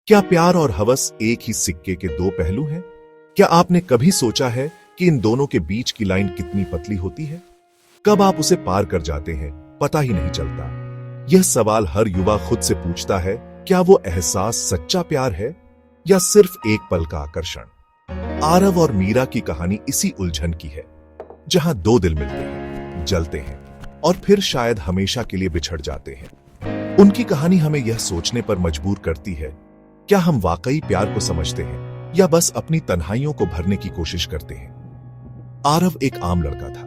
क्या प्यार और हवस एक ही सिक्के के दो पहलू हैं? क्या आपने कभी सोचा है कि इन दोनों के बीच की लाइन कितनी पतली होती है? कब आप उसे पार कर जाते हैं, पता ही नहीं चलता। यह सवाल हर युवा खुद से पूछता है, क्या वो एहसास सच्चा प्यार है या सिर्फ एक पल का आकर्षण? आरव और मीरा की कहानी इसी उलझन की है, जहां दो दिल मिलते हैं, जलते हैं और फिर शायद हमेशा के लिए बिछड़ जाते हैं। उनकी कहानी हमें यह सोचने पर मजबूर करती है, क्या हम वाकई प्यार को समझते हैं या बस अपनी तन्हाइयों को भरने की कोशिश करते हैं? आरव एक आम लड़का था,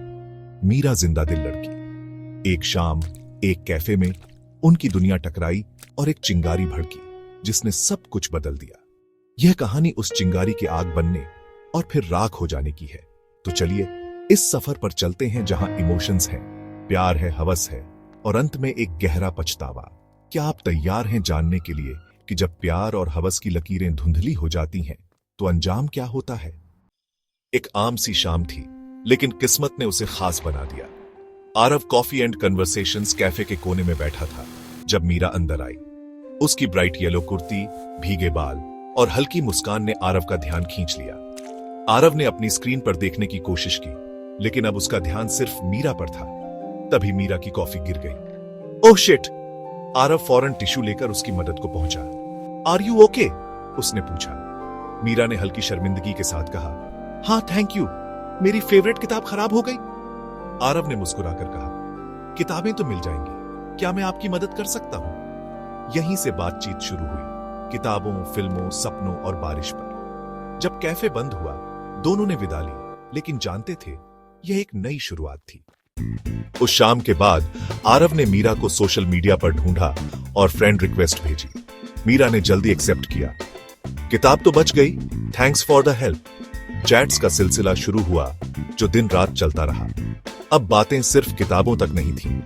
मीरा जिंदा दिल लड़की। एक शाम एक कैफे में उनकी दुनिया टकराई और एक चिंगारी भड़की जिसने सब कुछ बदल दिया। यह कहानी उस चिंगारी की आग बनने और फिर राख हो जाने की है। तो चलिए इस सफर पर चलते हैं जहां इमोशंस हैं, प्यार है, हवस है और अंत में एक गहरा पछतावा। क्या आप तैयार हैं जानने के लिए कि जब प्यार और हवस की लकीरें धुंधली हो जाती हैं तो अंजाम क्या होता है? एक आम सी शाम थी, लेकिन किस्मत ने उसे खास बना दिया। Aarav coffee and conversations cafe के कोने में बैठा था जब मीरा अंदर आई। उसकी ब्राइट येलो कुर्ती, भीगे बाल और हल्की मुस्कान ने आरव का ध्यान खींच लिया। आरव ने अपनी स्क्रीन पर देखने की कोशिश की, लेकिन अब उसका ध्यान सिर्फ मीरा पर था। तभी मीरा की कॉफी गिर गई। Oh shit! आरव फौरन टिश्यू लेकर उसकी मदद को पहुंचा। Are you okay? उसने पूछा। मीरा ने हल्की शर्मिंदगी के साथ कहा, हाँ थैंक यू, मेरी फेवरेट किताब खराब हो गई। आरव ने मुस्कुराकर कहा, किताबें तो मिल जाएंगी, क्या मैं आपकी मदद कर सकता हूं? यहीं से बातचीत शुरू हुई, किताबों, फिल्मों, सपनों और बारिश पर। जब कैफे बंद हुआ, दोनों ने विदा ली, लेकिन जानते थे यह एक नई शुरुआत थी। उस शाम के बाद आरव ने मीरा को सोशल मीडिया पर ढूंढा और फ्रेंड रिक्वेस्ट भेजी। मीरा ने जल्दी एक्सेप्ट किया। किताब तो बच गई, thanks for the help. Chats का सिलसिला शुरू हुआ जो दिन रात चलता रहा। अब बातें सिर्फ किताबों तक नहीं थी।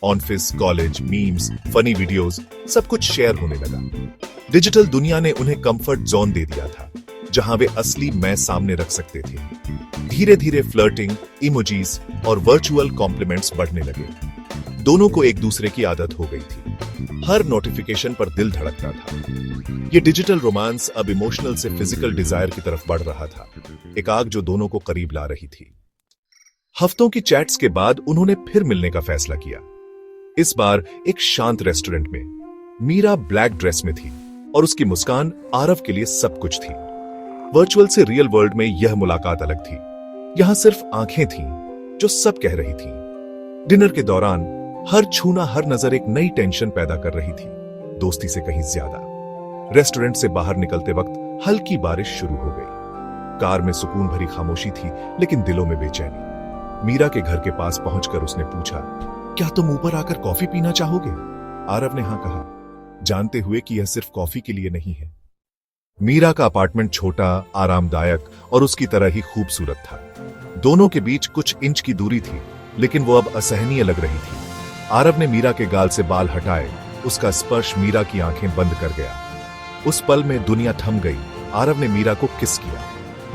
Office, college, memes, funny videos, सब कुछ शेयर होने लगा। डिजिटल दुनिया ने उन्हें कंफर्ट जोन दे दिया था, जहां वे असली मैं सामने रख सकते थे। धीरे धीरे फ्लर्टिंग, इमोजीज और वर्चुअल कॉम्प्लीमेंट्स बढ़ने लगे। दोनों को एक दूसरे की आदत हो गई थी। हर नोटिफिकेशन पर दिल धड़कता था। ये डिजिटल रोमांस अब इमोशनल से फिजिकल डिजायर की तरफ बढ़ रहा था, एक आग जो दोनों को करीब ला रही थी। हफ्तों की चैट्स के बाद उन्होंने फिर मिलने का फैसला किया। इस बार एक शांत रेस्टोरेंट में। मीरा ब्लैक ड्रेस में थी और उसकी मुस्कान आरव के लिए सब कुछ थी। वर्चुअल से रियल वर्ल्ड में यह मुलाकात अलग थी। यहां सिर्फ आंखें थीं जो सब कह रही थीं। डिनर के दौरान हर छूना, हर नजर एक नई टेंशन पैदा कर रही थी, दोस्ती से कहीं ज्यादा। रेस्टोरेंट से बाहर निकलते वक्त हल्की बारिश शुरू हो गई। कार में सुकून भरी खामोशी थी, लेकिन दिलों में बेचैनी। मीरा के घर के पास पहुंचकर उसने पूछा, क्या तुम ऊपर आकर कॉफी पीना चाहोगे? आरव ने हाँ कहा, जानते हुए कि यह सिर्फ कॉफी के लिए नहीं है। मीरा का अपार्टमेंट छोटा, आरामदायक और उसकी तरह ही खूबसूरत था। दोनों के बीच कुछ इंच की दूरी थी, लेकिन वो अब असहनीय लग रही थी। आरव ने मीरा के गाल से बाल हटाए, उसका स्पर्श मीरा की आंखें बंद कर गया। उस पल में दुनिया थम गई। आरव ने मीरा को किस किया।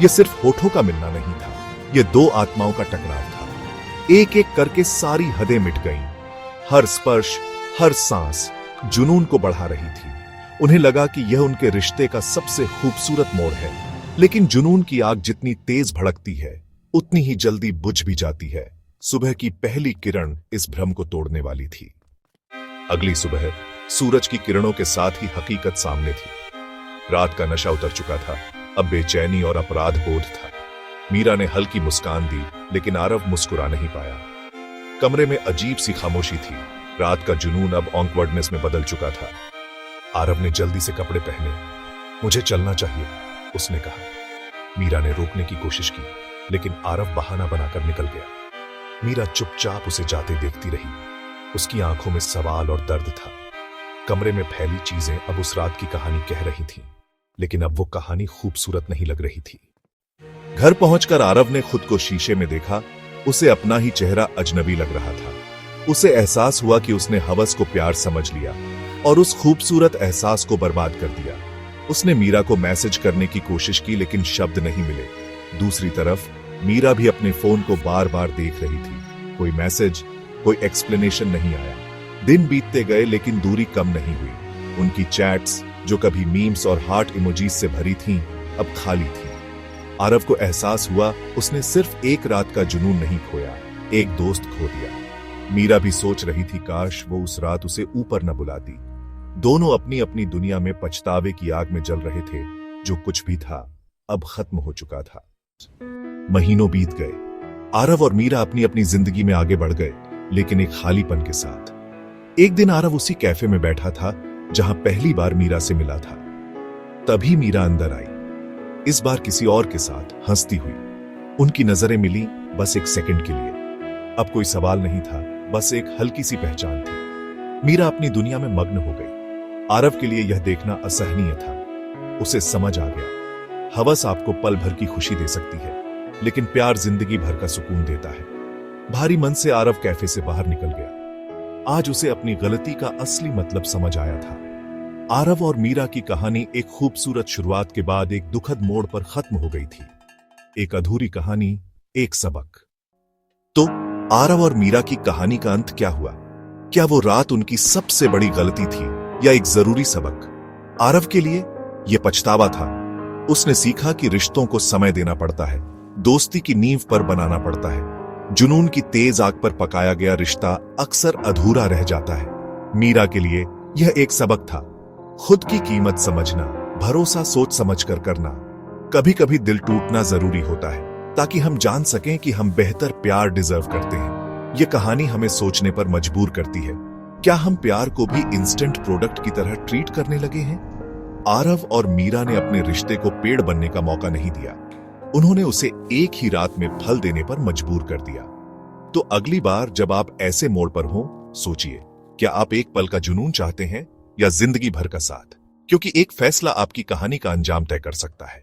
यह सिर्फ होठों का मिलना नहीं था, यह दो आत्माओं का टकराव था। एक एक करके सारी हदें मिट गईं। हर स्पर्श, हर सांस जुनून को बढ़ा रही थी। उन्हें लगा कि यह उनके रिश्ते का सबसे खूबसूरत मोड़ है। लेकिन जुनून की आग जितनी तेज भड़कती है, उतनी ही जल्दी बुझ भी जाती है। सुबह की पहली किरण इस भ्रम को तोड़ने वाली थी। अगली सुबह सूरज की किरणों के साथ ही हकीकत सामने थी। रात का नशा उतर चुका था, अब बेचैनी और अपराध बोध था। मीरा ने हल्की मुस्कान दी, लेकिन आरव मुस्कुरा नहीं पाया। कमरे में अजीब सी खामोशी थी। रात का जुनून अब ऑकवर्डनेस में बदल चुका था। आरव ने जल्दी से कपड़े पहने। मुझे चलना चाहिए, उसने कहा। मीरा ने रोकने की कोशिश की, लेकिन आरव बहाना बनाकर निकल गया। मीरा चुपचाप उसे जाते देखती रही। उसकी आंखों में सवाल और दर्द था। कमरे में फैली चीजें अब उस रात की कहानी कह रही थीं, लेकिन अब वो कहानी खूबसूरत नहीं लग रही थी। घर पहुंचकर आरव ने खुद को शीशे में देखा। उसे अपना ही चेहरा अजनबी लग रहा था। उसे एहसास हुआ कि उसने हवस को प्यार समझ लिया और उस खूबसूरत एहसास को बर्बाद कर दिया। उसने मीरा को मैसेज करने की कोशिश की, लेकिन शब्द नहीं मिले। दूसरी तरफ मीरा भी अपने फोन को बार बार देख रही थी। कोई मैसेज, कोई एक्सप्लेनेशन नहीं आया। दिन बीतते गए, लेकिन दूरी कम नहीं हुई। उनकी चैट्स, जो कभी मीम्स और हार्ट इमोजीज से भरी थीं, अब खाली थीं। आरव को एहसास हुआ उसने सिर्फ एक रात का जुनून नहीं खोया, एक दोस्त खो दिया। मीरा भी सोच रही थी काश वो उस रात उसे ऊपर न बुलाती। दोनों अपनी अपनी दुनिया में पछतावे की आग में जल रहे थे। जो कुछ भी था अब खत्म हो चुका था। महीनों बीत गए। आरव और मीरा अपनी अपनी जिंदगी में आगे बढ़ गए, लेकिन एक खालीपन के साथ। एक दिन आरव उसी कैफे में बैठा था जहां पहली बार मीरा से मिला था। तभी मीरा अंदर आई, इस बार किसी और के साथ, हंसती हुई। उनकी नजरें मिली बस एक सेकंड के लिए। अब कोई सवाल नहीं था, बस एक हल्की सी पहचान थी। मीरा अपनी दुनिया में मग्न हो गई। आरव के लिए यह देखना असहनीय था। उसे समझ आ गया, हवस आपको पल भर की खुशी दे सकती है, लेकिन प्यार जिंदगी भर का सुकून देता है। भारी मन से आरव कैफे से बाहर निकल गया। आज उसे अपनी गलती का असली मतलब समझ आया था। आरव और मीरा की कहानी एक खूबसूरत शुरुआत के बाद एक दुखद मोड़ पर खत्म हो गई थी। एक अधूरी कहानी, एक सबक। तो आरव और मीरा की कहानी का अंत क्या हुआ? क्या वो रात उनकी सबसे बड़ी गलती थी या एक जरूरी सबक? आरव के लिए यह पछतावा था। उसने सीखा कि रिश्तों को समय देना पड़ता है, दोस्ती की नींव पर बनाना पड़ता है। जुनून की तेज आग पर पकाया गया रिश्ता अक्सर अधूरा रह जाता है। मीरा के लिए यह एक सबक था, खुद की कीमत समझना, भरोसा सोच समझकर करना। कभी कभी दिल टूटना जरूरी होता है ताकि हम जान सकें कि हम बेहतर प्यार डिजर्व करते हैं। यह कहानी हमें सोचने पर मजबूर करती है, क्या हम प्यार को भी इंस्टेंट प्रोडक्ट की तरह ट्रीट करने लगे हैं? आरव और मीरा ने अपने रिश्ते को पेड़ बनने का मौका नहीं दिया, उन्होंने उसे एक ही रात में फल देने पर मजबूर कर दिया। तो अगली बार जब आप ऐसे मोड़ पर हो, सोचिए, क्या आप एक पल का जुनून चाहते हैं या जिंदगी भर का साथ? क्योंकि एक फैसला आपकी कहानी का अंजाम तय कर सकता है।